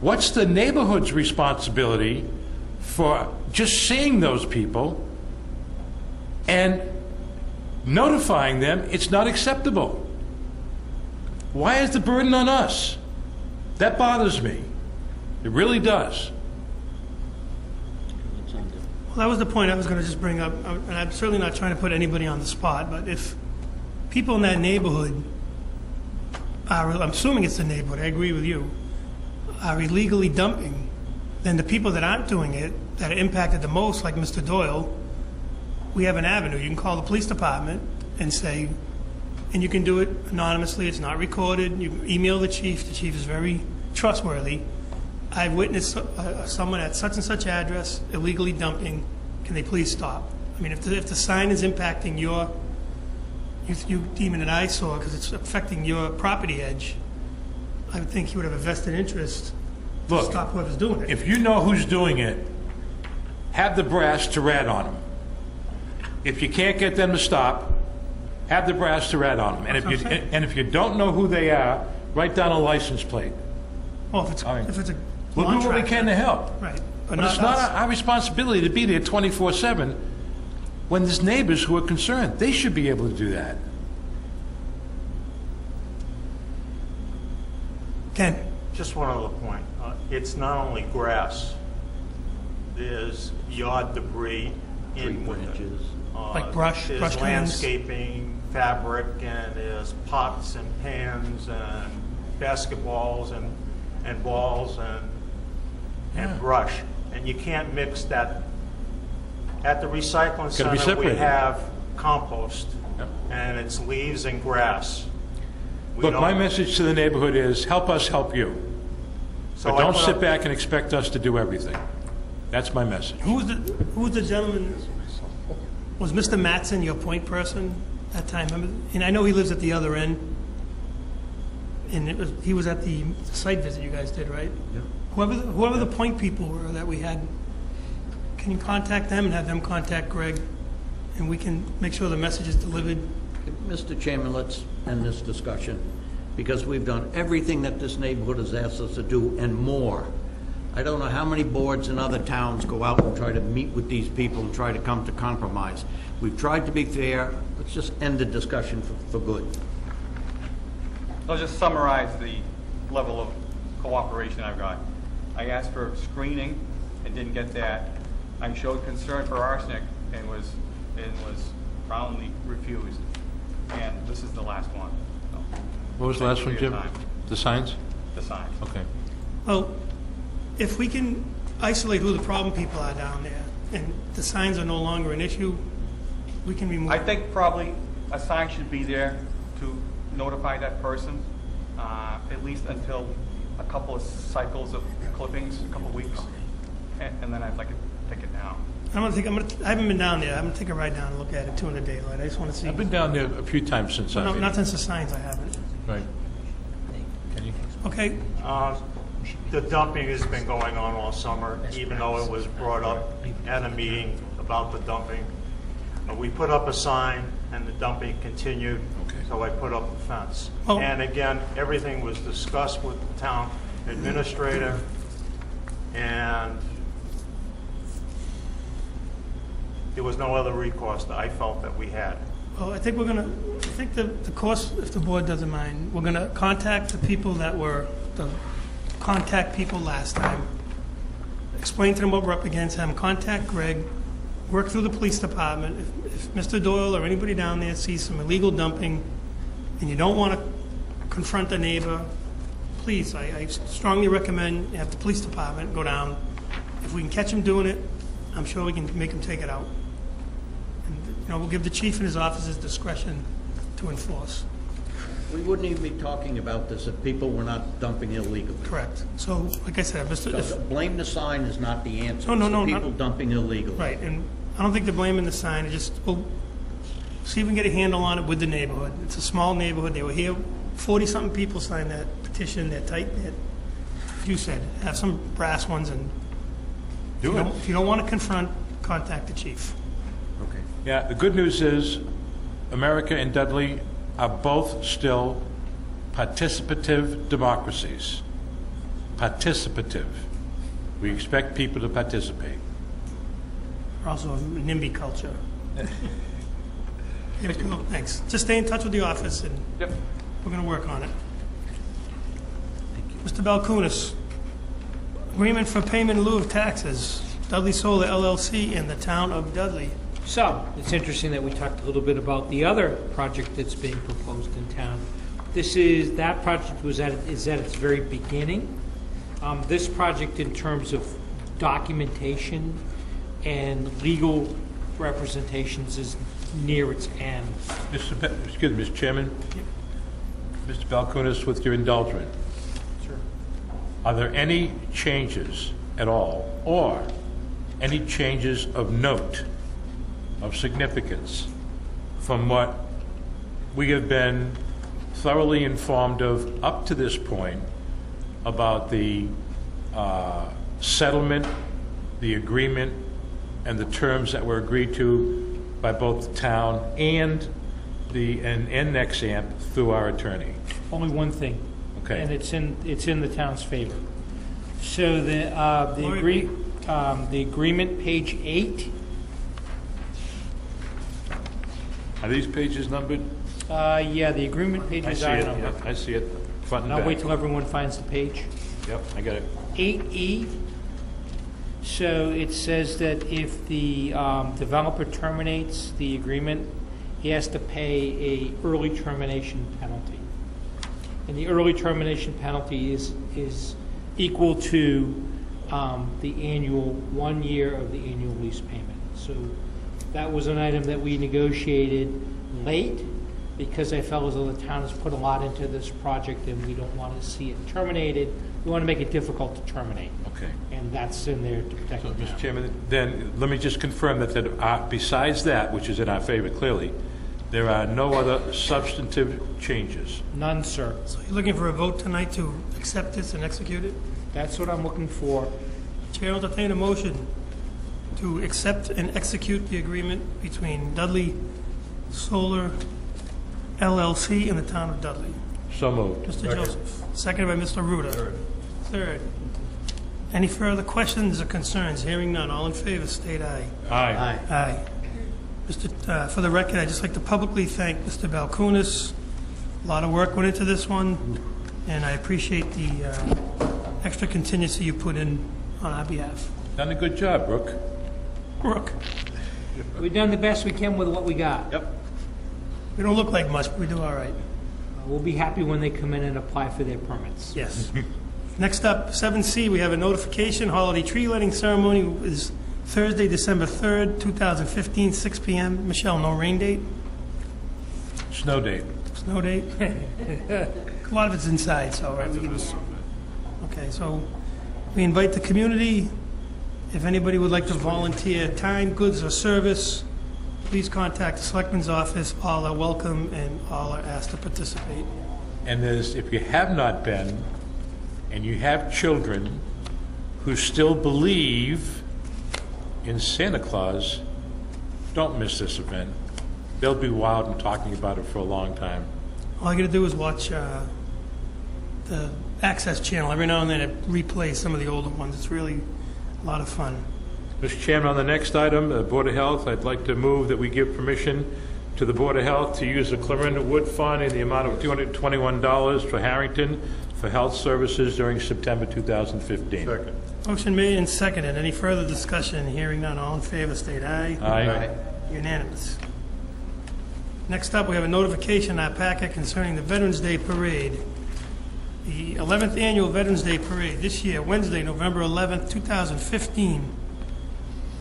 Speaker 5: What's the neighborhood's responsibility for just seeing those people and notifying them it's not acceptable? Why is the burden on us? That bothers me. It really does.
Speaker 1: Well, that was the point I was going to just bring up, and I'm certainly not trying to put anybody on the spot, but if people in that neighborhood are, I'm assuming it's the neighborhood, I agree with you, are illegally dumping, then the people that aren't doing it, that are impacted the most, like Mr. Doyle, we have an avenue. You can call the police department and say, and you can do it anonymously, it's not recorded, you can email the chief is very trustworthy. I've witnessed someone at such and such address illegally dumping, can they please stop? I mean, if the sign is impacting you deem it an eyesore because it's affecting your property edge, I would think you would have a vested interest to stop whoever's doing it.
Speaker 5: If you know who's doing it, have the brass to rat on them. If you can't get them to stop, have the brass to rat on them. And if you don't know who they are, write down a license plate.
Speaker 1: Well, if it's a
Speaker 5: We'll do what we can to help.
Speaker 1: Right.
Speaker 5: But it's not our responsibility to be there 24/7 when there's neighbors who are concerned. They should be able to do that.
Speaker 1: Ken?
Speaker 11: Just one other point. It's not only grass. There's yard debris in with it.
Speaker 2: branches.
Speaker 1: Like brush
Speaker 11: There's
Speaker 1: cans?
Speaker 11: landscaping, fabric, and there's pots and pans and basketballs and balls and brush. And you can't mix that. At the recycling
Speaker 5: Gotta be
Speaker 11: center, we
Speaker 5: separated.
Speaker 11: have compost,
Speaker 5: Yep.
Speaker 11: and it's leaves and grass. We
Speaker 5: Look,
Speaker 11: don't-
Speaker 5: my message to the neighborhood is, help us help you.
Speaker 11: So
Speaker 5: But
Speaker 11: I
Speaker 5: don't
Speaker 11: put
Speaker 5: sit
Speaker 11: up-
Speaker 5: back and expect us to do everything. That's my message.
Speaker 1: Who was the gentleman? Was Mr. Mattson your point person that time? Remember? And I know he lives at the other end. And he was at the site visit you guys did, right?
Speaker 2: Yeah.
Speaker 1: Whoever the point people were that we had, can you contact them and have them contact Greg? And we can make sure the message is delivered.
Speaker 2: Mr. Chairman, let's end this discussion, because we've done everything that this neighborhood has asked us to do and more. I don't know how many boards in other towns go out and try to meet with these people and try to come to compromise. We've tried to be fair. Let's just end the discussion for good.
Speaker 10: I'll just summarize the level of cooperation I've got. I asked for screening and didn't get that. I showed concern for arsenic and was roundly refused. And this is the last one. So,
Speaker 5: What was the last one,
Speaker 10: thank you
Speaker 5: Jim?
Speaker 10: for your time.
Speaker 5: The signs?
Speaker 10: The signs.
Speaker 5: Okay.
Speaker 1: Well, if we can isolate who the problem people are down there, and the signs are no longer an issue, we can remove.
Speaker 10: I think probably a sign should be there to notify that person, at least until a couple of cycles of clippings, a couple of weeks, and then I'd like to take it down.
Speaker 1: I haven't been down there. I'm gonna take a ride down and look at it too in the daylight. I just want to see.
Speaker 5: I've been down there a few times since I've
Speaker 1: No,
Speaker 5: been.
Speaker 1: not since the signs, I haven't.
Speaker 5: Right. Can you?
Speaker 1: Okay,
Speaker 11: The dumping has been going on all summer, even though it was brought up at a meeting about the dumping. We put up a sign and the dumping continued,
Speaker 5: Okay.
Speaker 11: so I put up a fence.
Speaker 1: Oh.
Speaker 11: And again, everything was discussed with the town administrator, and there was no other recourse that I felt that we had.
Speaker 1: well, I think the course, if the board doesn't mind, we're gonna contact the people that were the contact people last time, explain to them what we're up against, have them contact Greg, work through the police department. If Mr. Doyle or anybody down there sees some illegal dumping and you don't want to confront the neighbor, please, I strongly recommend you have the police department go down. If we can catch him doing it, I'm sure we can make him take it out. And, we'll give the chief and his officers discretion to enforce.
Speaker 2: We wouldn't even be talking about this if people were not dumping illegally.
Speaker 1: Correct. So, like I said,
Speaker 2: So blame the sign is not the answer.
Speaker 1: No,
Speaker 2: It's the
Speaker 1: not-
Speaker 2: people dumping illegally.
Speaker 1: right, and I don't think they're blaming the sign, we'll see if we can get a handle on it with the neighborhood. It's a small neighborhood, they were here, 40-something people signed that petition, they're tight-knit. You said, have some brass ones, and
Speaker 5: Do it.
Speaker 1: if you don't want to confront, contact the chief.
Speaker 2: Okay.
Speaker 5: Yeah, the good news is America and Dudley are both still participative democracies. Participative. We expect people to participate.
Speaker 1: We're also a NIMBY culture. Thanks. Just stay in touch with the office, and
Speaker 10: Yep.
Speaker 1: we're going to work on it. Mr. Balkunas, agreement for payment in lieu of taxes, Dudley Solar LLC and the town of Dudley.
Speaker 6: So, it's interesting that we talked a little bit about the other project that's being proposed in town. That project is at its very beginning. This project, in terms of documentation and legal representations, is near its end.
Speaker 5: Excuse me, Mr. Chairman? Mr. Balkunas, with your indulgence.
Speaker 6: Sure.
Speaker 5: Are there any changes at all, or any changes of note, of significance, from what we have been thoroughly informed of up to this point about the settlement, the agreement, and the terms that were agreed to by both the town and Nexamp through our attorney?
Speaker 6: Only one thing.
Speaker 5: Okay.
Speaker 6: And it's in the town's favor. So the agreement, page 8.
Speaker 5: Are these pages numbered?
Speaker 6: Yeah, the agreement page
Speaker 5: I
Speaker 6: is
Speaker 5: see
Speaker 6: our
Speaker 5: it,
Speaker 6: number.
Speaker 5: yeah, I see it. front and
Speaker 6: I'll
Speaker 5: back.
Speaker 6: wait till everyone finds the page.
Speaker 5: Yep, I got it.
Speaker 6: 8E, so it says that if the developer terminates the agreement, he has to pay a early termination penalty. And the early termination penalty is equal to the annual 1 year of the annual lease payment. So that was an item that we negotiated late because I felt as though the town has put a lot into this project and we don't want to see it terminated. We want to make it difficult to terminate.
Speaker 5: Okay.
Speaker 6: And that's in there to protect
Speaker 5: So,
Speaker 6: the
Speaker 5: Mr.
Speaker 6: town.
Speaker 5: Chairman, then let me just confirm that besides that, which is in our favor clearly, there are no other substantive changes.
Speaker 6: None, sir.
Speaker 1: So you're looking for a vote tonight to accept this and execute it?
Speaker 6: That's what I'm looking for.
Speaker 1: Chair will entertain a motion to accept and execute the agreement between Dudley Solar LLC and the town of Dudley.
Speaker 5: So moved.
Speaker 1: Mr. Joseph, seconded by Mr. Ruda. Third. Any further questions or concerns? Hearing none. All in favor, state aye.
Speaker 5: Aye.
Speaker 1: Aye. For the record, I'd just like to publicly thank Mr. Balkunas. A lot of work went into this one, and I appreciate the extra contingency you put in on our behalf.
Speaker 5: Done a good job, Brooke.
Speaker 1: Brooke,
Speaker 6: We've done the best we can with what we got.
Speaker 5: Yep.
Speaker 1: we don't look like much, but we do all right.
Speaker 6: We'll be happy when they come in and apply for their permits.
Speaker 1: Yes. Next up, 7C, we have a notification. Holiday tree lighting ceremony is Thursday, December 3rd, 2015, 6 p.m. Michelle, no rain date?
Speaker 5: Snow date.
Speaker 1: Snow date? A lot of it's inside, so, right? Okay, so we invite the community. If anybody would like to volunteer time, goods, or service, please contact the Selectman's office. All are welcome and all are asked to participate.
Speaker 5: And if you have not been, and you have children who still believe in Santa Claus, don't miss this event. They'll be wild and talking about it for a long time.
Speaker 1: All you got to do is watch the Access channel. Every now and then it replays some of the older ones. It's really a lot of fun.
Speaker 5: Mr. Chairman, on the next item, Board of Health, I'd like to move that we give permission to the Board of Health to use the Clarinda Wood Fund in the amount of $221 for Harrington for health services during September 2015.
Speaker 3: Second.
Speaker 1: Motion made and seconded. Any further discussion? Hearing none. All in favor, state aye.
Speaker 5: Aye.
Speaker 1: Unanimous. Next up, we have a notification in our packet concerning the Veterans Day Parade. The 11th Annual Veterans Day Parade this year, Wednesday, November 11th, 2015.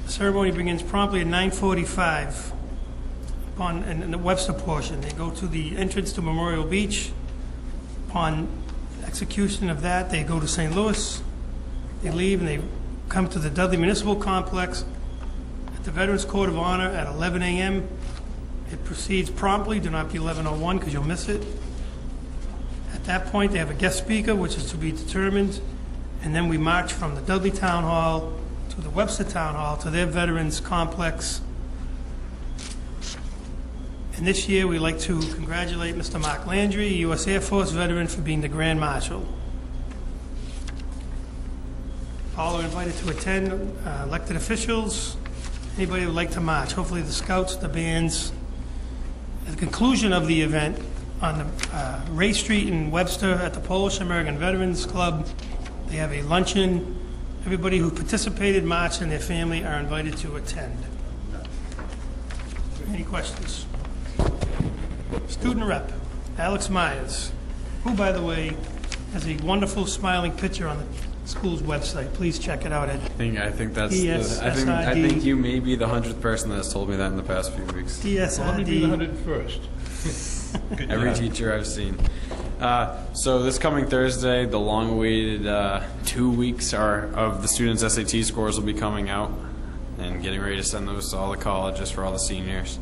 Speaker 1: The ceremony begins promptly at 9:45 in the Webster portion. They go to the entrance to Memorial Beach. Upon execution of that, they go to St. Louis. They leave and they come to the Dudley Municipal Complex at the Veterans Court of Honor at 11 a.m. It proceeds promptly. Do not be 11:01 because you'll miss it. At that point, they have a guest speaker, which is to be determined, and then we march from the Dudley Town Hall to the Webster Town Hall to their Veterans Complex. And this year, we'd like to congratulate Mr. Mark Landry, a U.S. Air Force veteran, for being the Grand Marshal. All are invited to attend, elected officials, anybody who would like to march. Hopefully the scouts, the bands. At the conclusion of the event on the Ray Street in Webster at the Polish American Veterans Club, they have a luncheon. Everybody who participated, marched, and their family are invited to attend. Any questions? Student rep, Alex Myers, who, by the way, has a wonderful smiling picture on the school's website. Please check it out.
Speaker 13: I think that's.
Speaker 1: DSSID.
Speaker 13: I think you may be the 100th person that has told me that in the past few weeks.
Speaker 1: DSID.
Speaker 5: Let me do the 101st. Good
Speaker 13: Every
Speaker 5: job.
Speaker 13: teacher I've seen. So this coming Thursday, the long-awaited 2 weeks of the students' SAT scores will be coming out, and getting ready to send those to all the colleges for all the seniors.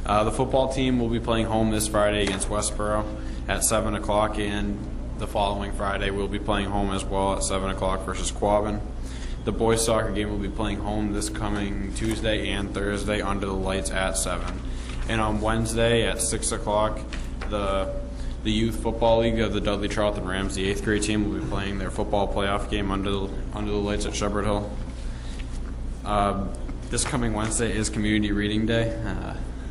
Speaker 13: The football team will be playing home this Friday against Westboro at 7 o'clock, and the following Friday we'll be playing home as well at 7 o'clock versus Quabbin. The boys' soccer game will be playing home this coming Tuesday and Thursday under the lights at 7. And on Wednesday at 6 o'clock, the youth football league of the Dudley Charlton Rams, the 8th grade team, will be playing their football playoff game under the lights at Shepherd Hill. This coming Wednesday is Community Reading Day,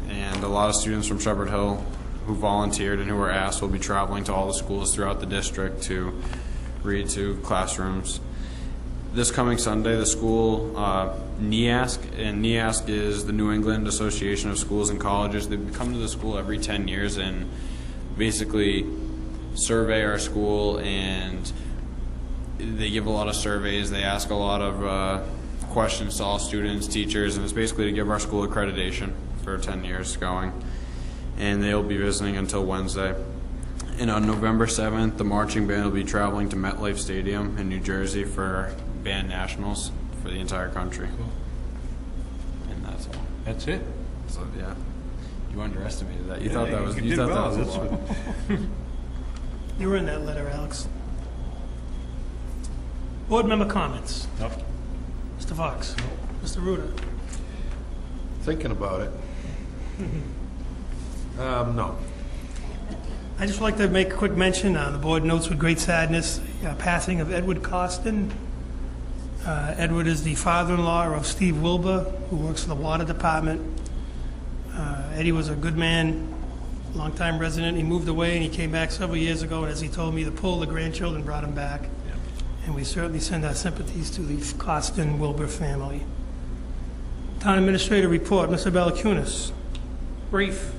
Speaker 13: and a lot of students from Shepherd Hill who volunteered and who were asked will be traveling to all the schools throughout the district to read to classrooms. This coming Sunday, the school, NEASC, and NEASC is the New England Association of Schools and Colleges. They come to the school every 10 years and basically survey our school, and they give a lot of surveys. They ask a lot of questions to all students, teachers, and it's basically to give our school accreditation for 10 years going. And they'll be visiting until Wednesday. And on November 7th, the marching band will be traveling to MetLife Stadium in New Jersey for band nationals for the entire country.
Speaker 5: Cool.
Speaker 13: And that's all.
Speaker 5: That's it?
Speaker 13: So yeah, you underestimated that. You thought that was a lot.
Speaker 1: You were in that letter, Alex. Board member comments.
Speaker 5: Nope.
Speaker 1: Mr. Fox. Mr. Ruda.
Speaker 3: Thinking about it. No.
Speaker 1: I just like to make a quick mention. The board notes with great sadness passing of Edward Costin. Edward is the father-in-law of Steve Wilbur, who works for the water department. Eddie was a good man, longtime resident. He moved away and he came back several years ago, and as he told me, the pull of the grandchildren brought him back. Yeah. And we certainly send our sympathies to the Costin-Wilbur family. Town Administrator report, Mr. Balakunis.
Speaker 6: Brief.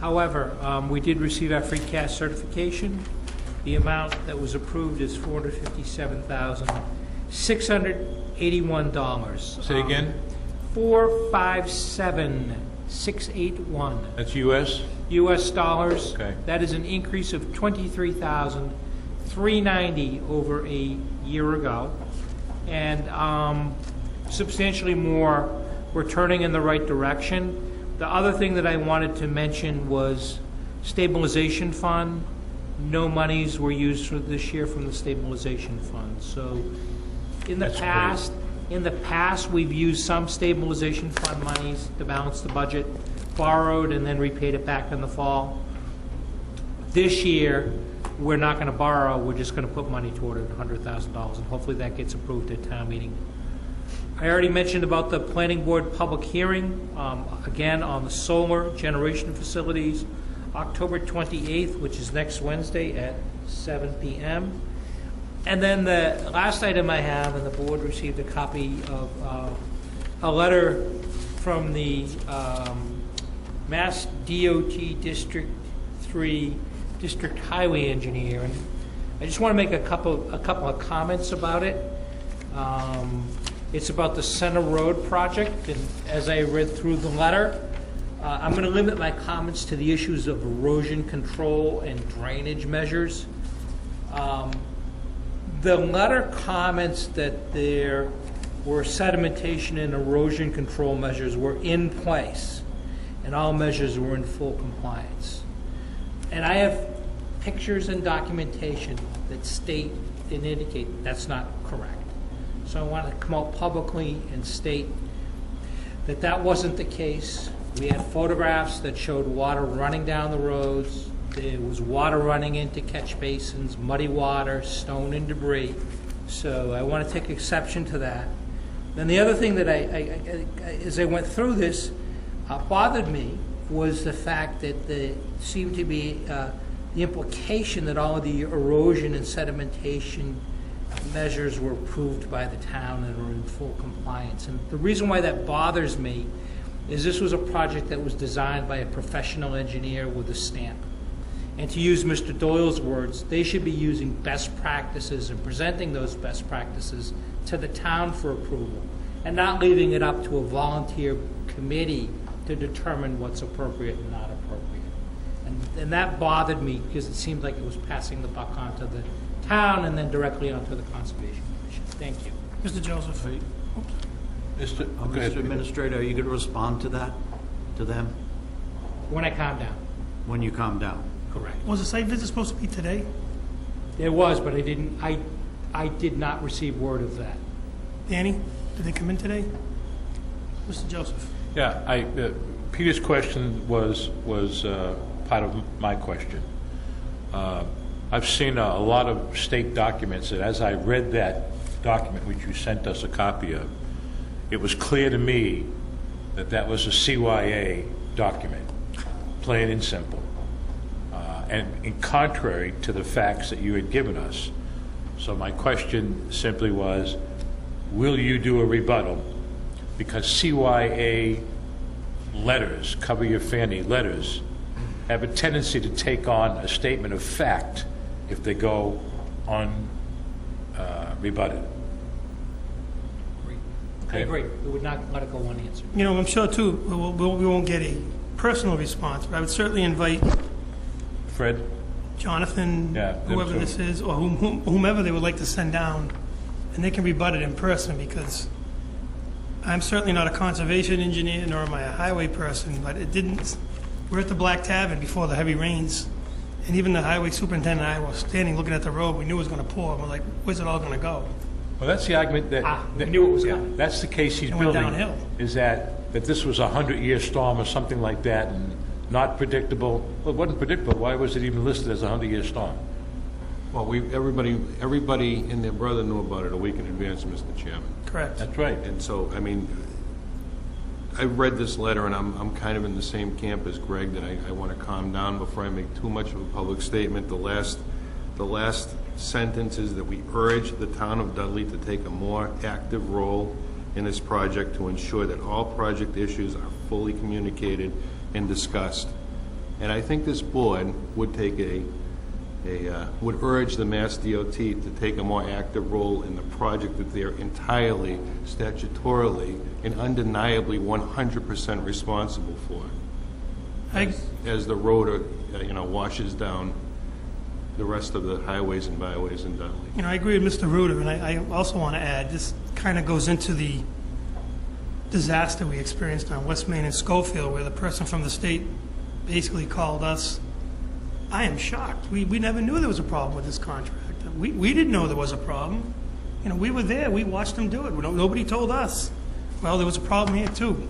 Speaker 6: However, we did receive our free cash certification. The amount that was approved is $457,681.
Speaker 5: Say again?
Speaker 6: 457,681.
Speaker 5: That's U.S.?
Speaker 6: U.S. dollars.
Speaker 5: Okay.
Speaker 6: That is an increase of $23,390 over a year ago, and substantially more. We're turning in the right direction. The other thing that I wanted to mention was stabilization fund. No monies were used for this year from the stabilization fund. So in the past, we've used some stabilization fund monies to balance the budget, borrowed and then repaid it back in the fall. This year, we're not going to borrow. We're just going to put money toward it, $100,000, and hopefully that gets approved at town meeting. I already mentioned about the planning board public hearing, again on the solar generation facilities, October 28th, which is next Wednesday at 7 p.m. And then the last item I have, and the board received a copy of a letter from the Mass DOT District 3 District Highway Engineer, and I just want to make a couple of comments about it. It's about the Center Road project, and as I read through the letter, I'm going to limit my comments to the issues of erosion control and drainage measures. The letter comments that there were sedimentation and erosion control measures were in place, and all measures were in full compliance. And I have pictures and documentation that state and indicate that's not correct. So I want to come out publicly and state that that wasn't the case. We had photographs that showed water running down the roads. There was water running into catch basins, muddy water, stone and debris. So I want to take exception to that. Then the other thing that as I went through this, bothered me was the fact that there seemed to be the implication that all of the erosion and sedimentation measures were approved by the town and are in full compliance. And the reason why that bothers me is this was a project that was designed by a professional engineer with a stamp. And to use Mr. Doyle's words, they should be using best practices and presenting those best practices to the town for approval, and not leaving it up to a volunteer committee to determine what's appropriate and not appropriate. And that bothered me because it seemed like it was passing the buck onto the town and then directly onto the Conservation Commission. Thank you.
Speaker 1: Mr. Joseph.
Speaker 5: Mr.
Speaker 2: Mr. Administrator, are you going to respond to that, to them,
Speaker 6: When I calm down.
Speaker 2: when you calm down?
Speaker 6: Correct.
Speaker 1: Was the site visit supposed to be today?
Speaker 6: There was, but I did not receive word of that.
Speaker 1: Danny, did they come in today? Mr. Joseph.
Speaker 5: Yeah, Peter's question was part of my question. I've seen a lot of state documents that as I read that document, which you sent us a copy of, it was clear to me that that was a CYA document, plain and simple. and in contrary to the facts that you had given us. So my question simply was, will you do a rebuttal? Because CYA letters, cover your fanny letters, have a tendency to take on a statement of fact if they go unrebutted.
Speaker 6: I agree. We would not let it go unanswered.
Speaker 1: You know, I'm sure, too, we won't get a personal response, but I would certainly invite
Speaker 5: Fred?
Speaker 1: Jonathan,
Speaker 5: Yeah, them
Speaker 1: whoever
Speaker 5: too.
Speaker 1: this is, or whomever they would like to send down, and they can rebut it in person, because I'm certainly not a conservation engineer, nor am I a highway person, but it didn't, we're at the Black Tavern before the heavy rains, and even the highway superintendent and I were standing looking at the road, we knew it was going to pour, and we're like, where's it all going to go?
Speaker 5: Well, that's the argument that...
Speaker 6: we knew it was
Speaker 5: yeah,
Speaker 6: coming.
Speaker 5: That's the case he's
Speaker 1: It went
Speaker 5: building.
Speaker 1: downhill.
Speaker 5: Is that this was a 100-year storm or something like that, and not predictable. Well, it wasn't predictable. Why was it even listed as a 100-year storm?
Speaker 3: Well, everybody and their brother knew about it a week in advance, Mr. Chairman.
Speaker 1: Correct.
Speaker 5: That's right.
Speaker 3: And so, I mean, I read this letter, and I'm kind of in the same camp as Greg, that I want to calm down before I make too much of a public statement. The last sentence is that we urge the town of Dudley to take a more active role in this project to ensure that all project issues are fully communicated and discussed. And I think this board would take would urge the Mass DOT to take a more active role in the project that they're entirely, statutorily, and undeniably 100% responsible for, as the road, washes down the rest of the highways and byways in Dudley.
Speaker 1: You know, I agree with Mr. Ruder, and I also want to add, this kind of goes into the disaster we experienced on West Main and Schofield, where the person from the state basically called us. I am shocked. We never knew there was a problem with this contract. We didn't know there was a problem. You know, we were there. We watched them do it. Nobody told us. Well, there was a problem here, too.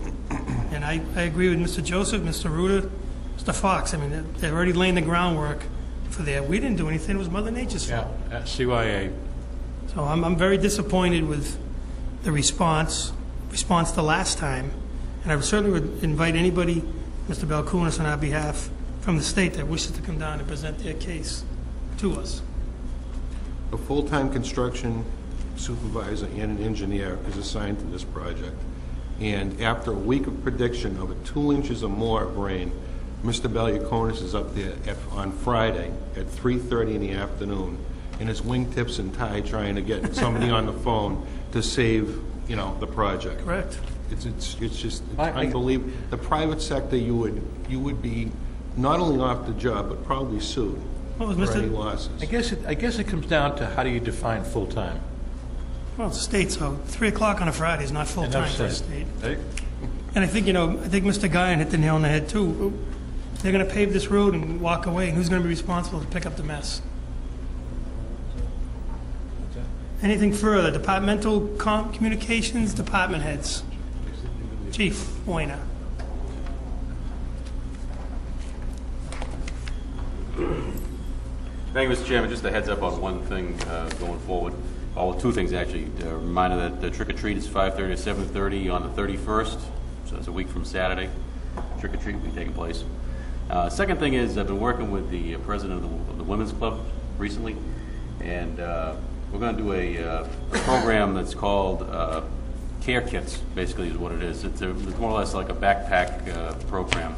Speaker 1: And I agree with Mr. Joseph, Mr. Ruder, Mr. Fox. I mean, they're already laying the groundwork for there. We didn't do anything. It was Mother Nature's fault.
Speaker 5: Yeah, CYA.
Speaker 1: So I'm very disappointed with the response the last time. And I certainly would invite anybody, Mr. Balkunas, on our behalf, from the state that wishes to come down and present their case to us.
Speaker 3: A full-time construction supervisor and an engineer is assigned to this project. And after a week of prediction of 2 inches or more of rain, Mr. Balkunas is up there on Friday at 3:30 in the afternoon in his wingtips and tie trying to get somebody on the phone to save, the project.
Speaker 1: Correct.
Speaker 3: It's just unbelievable. The private sector, you would be not only off the job, but probably sued
Speaker 1: What was
Speaker 3: for
Speaker 1: Mr.
Speaker 3: any losses.
Speaker 5: I guess it comes down to how do you define full-time?
Speaker 1: Well, it's a state, so 3 o'clock on a Friday is not full-time
Speaker 5: Enough
Speaker 1: for a
Speaker 5: said.
Speaker 1: state.
Speaker 5: Hey?
Speaker 1: And I think Mr. Guyan hit the nail on the head, too. They're going to pave this road and walk away, and who's going to be responsible to pick up the mess? Anything further? Departmental communications, department heads. Chief Moyna.
Speaker 9: Thank you, Mr. Chairman. Just a heads up on one thing going forward. Well, 2 things, actually. A reminder that the trick-or-treat is 5:30 to 7:30 on the 31st, so it's a week from Saturday. Trick-or-treat will be taking place. Second thing is, I've been working with the president of the Women's Club recently, and we're going to do a program that's called Care Kits, basically is what it is. It's more or less like a backpack program,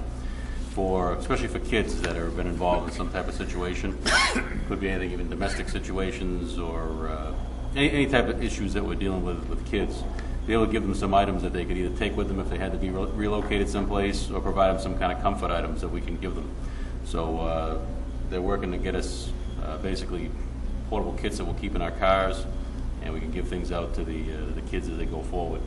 Speaker 9: especially for kids that have been involved in some type of situation. Could be anything, even domestic situations or any type of issues that we're dealing with kids. Be able to give them some items that they could either take with them if they had to be relocated someplace, or provide them some kind of comfort items that we can give them. So they're working to get us basically portable kits that we'll keep in our cars, and we can give things out to the kids as they go forward.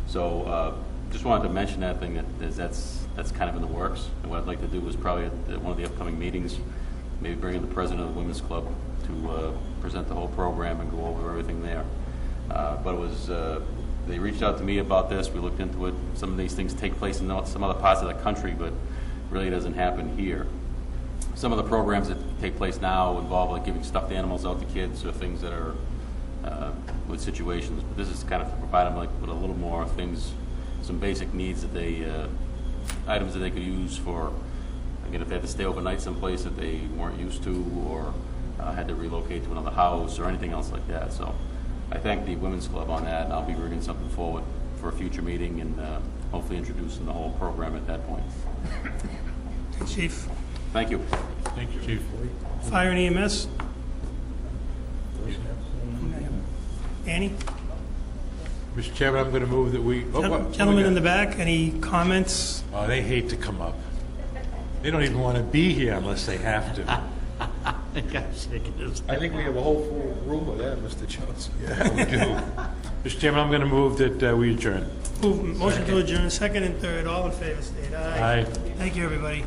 Speaker 9: So just wanted to mention that thing, that's kind of in the works. And what I'd like to do is probably at one of the upcoming meetings, maybe bring in the president of the Women's Club to present the whole program and go over everything there. But it was, they reached out to me about this. We looked into it. Some of these things take place in some other parts of the country, but really doesn't happen here. Some of the programs that take place now involve like giving stuffed animals out to kids or things that are with situations. But this is kind of to provide them like with a little more things, some basic needs that they, items that they could use for Again, if they had to stay overnight someplace that they weren't used to, or had to relocate to another house, or anything else like that. So I thank the Women's Club on that, and I'll be bringing something forward for a future meeting, and hopefully introducing the whole program at that point.
Speaker 1: Chief.
Speaker 9: Thank you.
Speaker 5: Thank you, Chief.
Speaker 1: Fire and EMS? Annie?
Speaker 5: Mr. Chairman, I'm going to move that we...
Speaker 1: Gentlemen in the back, any comments?
Speaker 5: Oh, they hate to come up. They don't even want to be here unless they have to.
Speaker 3: I think we have a whole full room of that, Mr. Jones.
Speaker 5: Yeah, we do. Mr. Chairman, I'm going to move that we adjourn.
Speaker 1: Motion to adjourn, second and third, all in favor, state aye.
Speaker 5: Aye.
Speaker 1: Thank you, everybody.